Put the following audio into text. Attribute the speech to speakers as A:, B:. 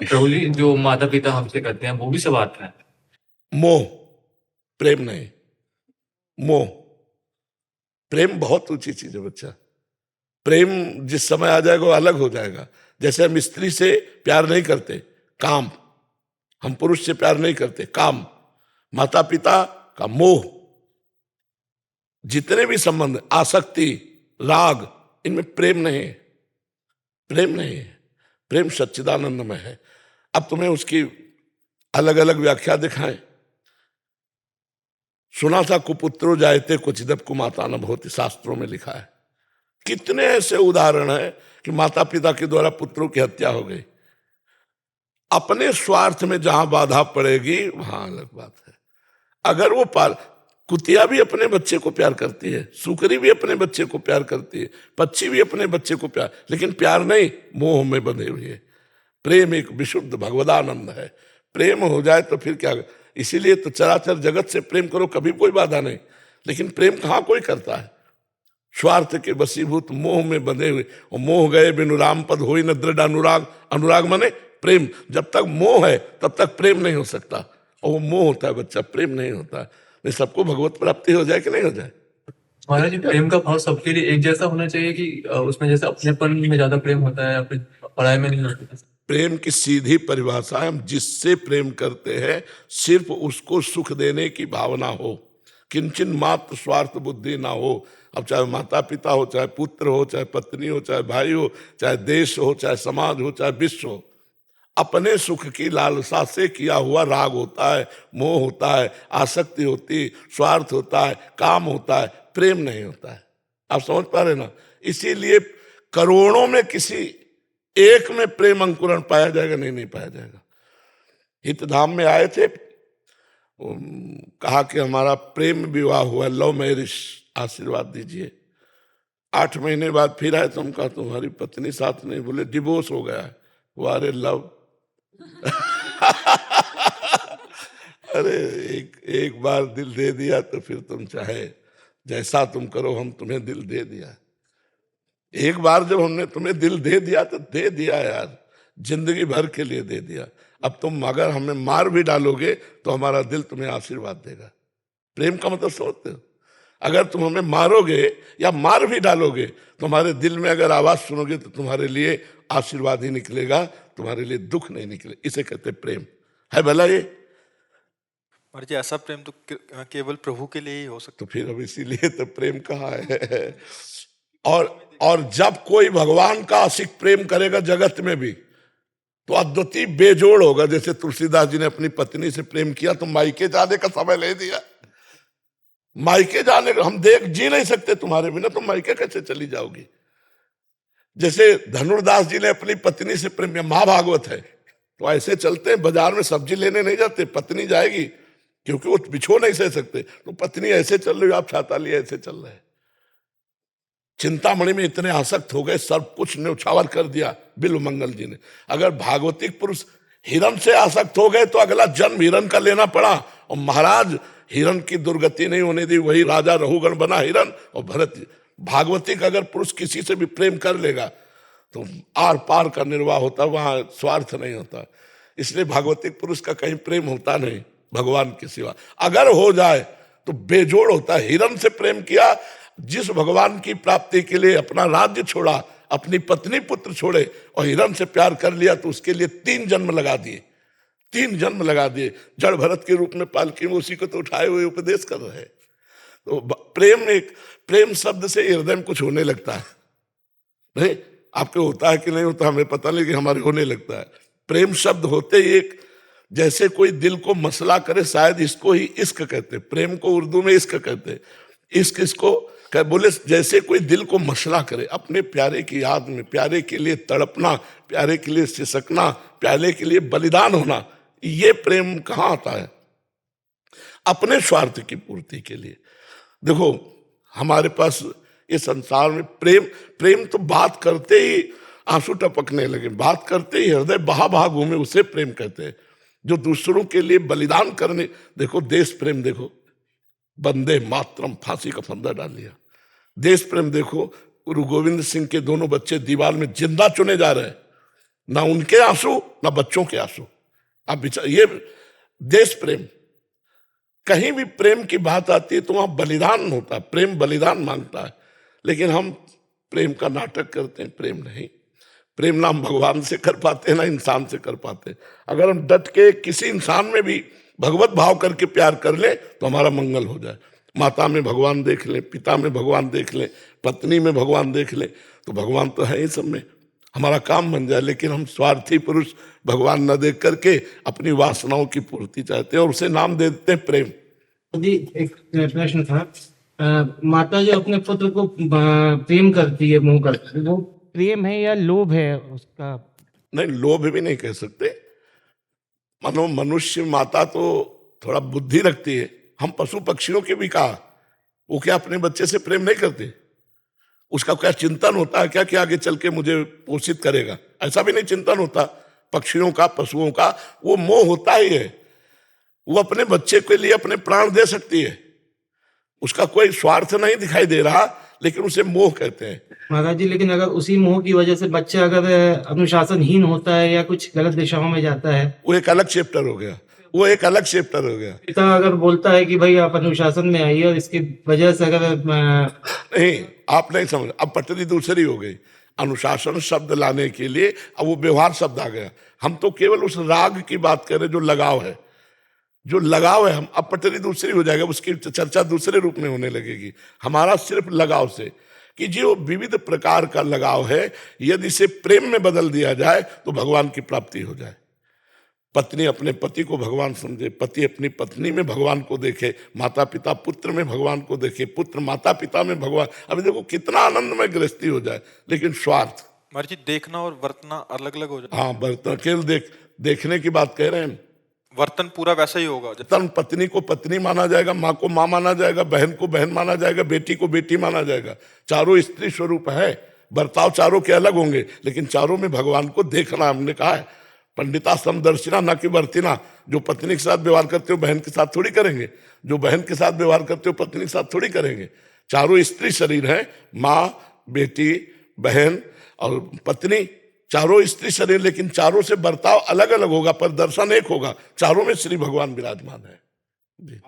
A: प्रभु जी, जो माता पिता हमसे करते हैं वो भी सब आता है?
B: मोह, प्रेम नहीं। मोह, प्रेम बहुत ऊंची चीज है बच्चा। प्रेम जिस समय आ जाएगा वो अलग हो जाएगा। जैसे हम स्त्री से प्यार नहीं करते, काम। हम पुरुष से प्यार नहीं करते, काम। माता पिता का मोह, जितने भी संबंध, आसक्ति, राग, इनमें प्रेम नहीं है। प्रेम नहीं है। प्रेम सच्चिदानंद में है। अब तुम्हें उसकी अलग अलग व्याख्या दिखाएं। सुना था कुपुत्रो जायते क्वचिदप कुमाता न भवति, शास्त्रों में लिखा है। कितने ऐसे उदाहरण हैं कि माता पिता के द्वारा पुत्रों की हत्या हो गई। अपने स्वार्थ में जहां बाधा पड़ेगी वहां अलग बात है। अगर वो कुतिया भी अपने बच्चे को प्यार करती है, सुकरी भी अपने बच्चे को प्यार करती है, पक्षी भी अपने बच्चे को प्यार, लेकिन प्यार नहीं, मोह में बंधे हुए। प्रेम एक विशुद्ध भगवदानंद है। प्रेम हो जाए तो फिर क्या। इसीलिए तो चराचर जगत से प्रेम करो, कभी कोई बाधा नहीं। लेकिन प्रेम कहाँ कोई करता है। स्वार्थ के वशीभूत मोह में बंधे हुए, और मोह गए बिनु राम पद होई न दृढ़ अनुराग। अनुराग माने प्रेम। जब तक मोह है तब तक प्रेम नहीं हो सकता, और वो मोह होता है बच्चा, प्रेम नहीं होता। नहीं, सबको भगवत प्राप्ति हो जाए कि नहीं हो जाए।
A: महाराज जी, प्रेम का भाव सबके लिए एक जैसा होना चाहिए कि उसमें जैसे अपनेपन में ज्यादा प्रेम होता है या फिर पढ़ाई में नहीं होता?
B: प्रेम की सीधी परिभाषा है, हम जिससे प्रेम करते हैं सिर्फ उसको सुख देने की भावना हो, किंचन मात्र स्वार्थ बुद्धि ना हो। अब चाहे माता पिता हो, चाहे पुत्र हो, चाहे पत्नी हो, चाहे भाई हो, चाहे देश हो, चाहे समाज हो, चाहे विश्व हो, अपने सुख की लालसा से किया हुआ राग होता है, मोह होता है, आसक्ति होती, स्वार्थ होता है, काम होता है, प्रेम नहीं होता है। आप समझ पा रहे ना। इसीलिए करोड़ों में किसी एक में प्रेम अंकुरण पाया जाएगा? नहीं पाया जाएगा। हितधाम में आए थे, कहा कि हमारा प्रेम विवाह हुआ, लव मैरिज, आशीर्वाद दीजिए। 8 महीने बाद फिर आए तो हम कहा तुम्हारी पत्नी साथ नहीं, बोले डिवोर्स हो गया है। वो अरे लव अरे एक बार दिल दे दिया तो फिर तुम चाहे जैसा तुम करो, हम तुम्हें दिल दे दिया। एक बार जब हमने तुम्हें दिल दे दिया तो दे दिया यार, जिंदगी भर के लिए दे दिया। अब तुम अगर हमें मार भी डालोगे तो हमारा दिल तुम्हें आशीर्वाद देगा। प्रेम का मतलब सोचते हो। अगर तुम हमें मारोगे या मार भी डालोगे तो हमारे दिल में अगर आवाज सुनोगे तो तुम्हारे लिए आशीर्वाद ही निकलेगा, तुम्हारे लिए दुख नहीं निकले। इसे कहते प्रेम है। भला ये
C: महाराज जी, ऐसा प्रेम तो केवल प्रभु के लिए ही हो सकता।
B: तो फिर अब इसीलिए तो प्रेम कहाँ है। और जब कोई भगवान का आशिक प्रेम करेगा जगत में भी तो अद्वितीय बेजोड़ होगा। जैसे तुलसीदास जी ने अपनी पत्नी से प्रेम किया तो मायके जाने का समय ले दिया। मायके जाने का हम जी नहीं सकते तुम्हारे बिना, तुम मायके कैसे चली जाओगी। जैसे धनुर्दास जी ने अपनी पत्नी से प्रेम किया, महाभागवत है, तो ऐसे चलते हैं बाजार में सब्जी लेने नहीं जाते, पत्नी जाएगी क्योंकि वो बिछो नहीं सह सकते, तो पत्नी ऐसे चल रही, आप छाता लिए ऐसे चल रहे हैं। चिंतामणि में इतने आसक्त हो गए, सब कुछ न्यौछावर कर दिया बिल्व मंगल जी ने। अगर भागवतिक पुरुष हिरण से आसक्त हो गए तो अगला जन्म हिरण का लेना पड़ा, और महाराज हिरण की दुर्गति नहीं होने दी, वही राजा रहुगण बना हिरण। और भरत भागवतिक अगर पुरुष किसी से भी प्रेम कर लेगा तो आर पार का निर्वाह होता, वहां स्वार्थ नहीं होता। इसलिए भागवतिक पुरुष का कहीं प्रेम होता नहीं भगवान के सिवा। अगर हो जाए तो बेजोड़ होता है। हिरण से प्रेम किया, जिस भगवान की प्राप्ति के लिए अपना राज्य छोड़ा, अपनी पत्नी पुत्र छोड़े और हिरण से प्यार कर लिया, तो उसके लिए 3 जन्म लगा दिए। 3 जन्म लगा दिए। जड़ भरत के रूप में पालकी में उसी को तो उठाए हुए उपदेश कर रहे हैं। तो प्रेम शब्द से हृदय में कुछ होने लगता है। नहीं, आपके होता है कि नहीं होता हमें पता नहीं, कि हमारे होने लगता है। प्रेम शब्द होते ही एक, जैसे कोई दिल को मसला करे, शायद इसको ही इश्क कहते। प्रेम को उर्दू में इश्क कहते। इश्क इसको बोले जैसे कोई दिल को मसला करे, अपने प्यारे की याद में, प्यारे के लिए तड़पना, प्यारे के लिए सिसकना, प्यारे के लिए बलिदान होना। ये प्रेम कहाँ आता है? अपने स्वार्थ की पूर्ति के लिए। देखो हमारे पास ये संसार में प्रेम तो बात करते ही आंसू टपकने लगे, बात करते ही हृदय बहा बहा घूमे, उसे प्रेम कहते हैं। जो दूसरों के लिए बलिदान करने, देखो देश प्रेम, देखो वंदे मातरम, फांसी का फंदा डाल लिया। देश प्रेम देखो, गुरु गोविंद सिंह के दोनों बच्चे दीवार में जिंदा चुने जा रहे हैं। ना उनके आंसू ना बच्चों के आंसू। आप विचार, ये देश प्रेम, कहीं भी प्रेम की बात आती है तो वहां बलिदान होता है, प्रेम बलिदान मांगता है। लेकिन हम प्रेम का नाटक करते हैं, प्रेम नहीं। प्रेम ना हम भगवान से कर पाते हैं ना इंसान से कर पाते हैं। अगर हम डट के किसी इंसान में भी भगवत भाव करके प्यार कर ले तो हमारा मंगल हो जाए। माता में भगवान देख ले, पिता में भगवान देख ले, पत्नी में भगवान देख ले, तो भगवान तो है ही सब में, हमारा काम बन जाए। लेकिन हम स्वार्थी पुरुष भगवान न देख करके अपनी वासनाओं की पूर्ति चाहते हैं और उसे नाम दे देते हैं प्रेम।
D: जी, एक प्रश्न था। माता जो अपने पुत्र को प्रेम करती है, मोह करती है, वो प्रेम है या लोभ है उसका?
B: नहीं, लोभ भी नहीं कह सकते। मानो मनुष्य माता तो थोड़ा बुद्धि रखती है, हम पशु पक्षियों के भी कहा, वो क्या अपने बच्चे से प्रेम नहीं करते? उसका क्या चिंतन होता है क्या कि आगे चल के मुझे पोषित करेगा? ऐसा भी नहीं चिंतन होता पक्षियों का, पशुओं का। वो मोह होता ही है, वो अपने बच्चे के लिए अपने प्राण दे सकती है, उसका कोई स्वार्थ नहीं दिखाई दे रहा, लेकिन उसे मोह कहते हैं।
D: महाराज जी, लेकिन अगर उसी मोह की वजह से बच्चा अगर अनुशासनहीन होता है या कुछ गलत दिशाओं में जाता है,
B: वो एक अलग चैप्टर हो गया, वो एक अलग चैप्टर हो गया।
D: पिता अगर बोलता है कि भाई आप अनुशासन में आइए और इसकी वजह से अगर
B: नहीं, आप नहीं समझ, अब पटरी दूसरी हो गई। अनुशासन शब्द लाने के लिए अब वो व्यवहार शब्द आ गया। हम तो केवल उस राग की बात कर रहे जो लगाव है, जो लगाव है। हम अब पटरी दूसरी हो जाएगा, उसकी चर्चा दूसरे रूप में होने लगेगी। हमारा सिर्फ लगाव से, कि जो विविध प्रकार का लगाव है, यदि इसे प्रेम में बदल दिया जाए तो भगवान की प्राप्ति हो जाए। पत्नी अपने पति को भगवान समझे, पति अपनी पत्नी में भगवान को देखे, माता पिता पुत्र में भगवान को देखे, पुत्र माता पिता में भगवान। अभी देखो कितना आनंदमय गृहस्थी हो जाए, लेकिन स्वार्थ।
C: महाराज जी, देखना और वर्तना अलग अलग हो जाए।
B: हाँ, बर्तन केवल देखने की बात कह रहे हैं।
C: वर्तन पूरा वैसा ही होगा।
B: तन पत्नी को पत्नी माना जाएगा, माँ को माँ माना जाएगा, बहन को बहन माना जाएगा, बेटी को बेटी माना जाएगा। चारों स्त्री स्वरूप है, बर्ताव चारों के अलग होंगे, लेकिन चारों में भगवान को देखना। हमने कहा है पंडिता समदर्शिना न कि वर्तिना। जो पत्नी के साथ व्यवहार करते हो बहन के साथ थोड़ी करेंगे, जो बहन के साथ व्यवहार करते हो पत्नी के साथ थोड़ी करेंगे। चारों स्त्री शरीर है, माँ, बेटी, बहन और पत्नी, चारों स्त्री शरीर, लेकिन चारों से बर्ताव अलग अलग होगा, पर दर्शन एक होगा। चारों में श्री भगवान विराजमान है। जी।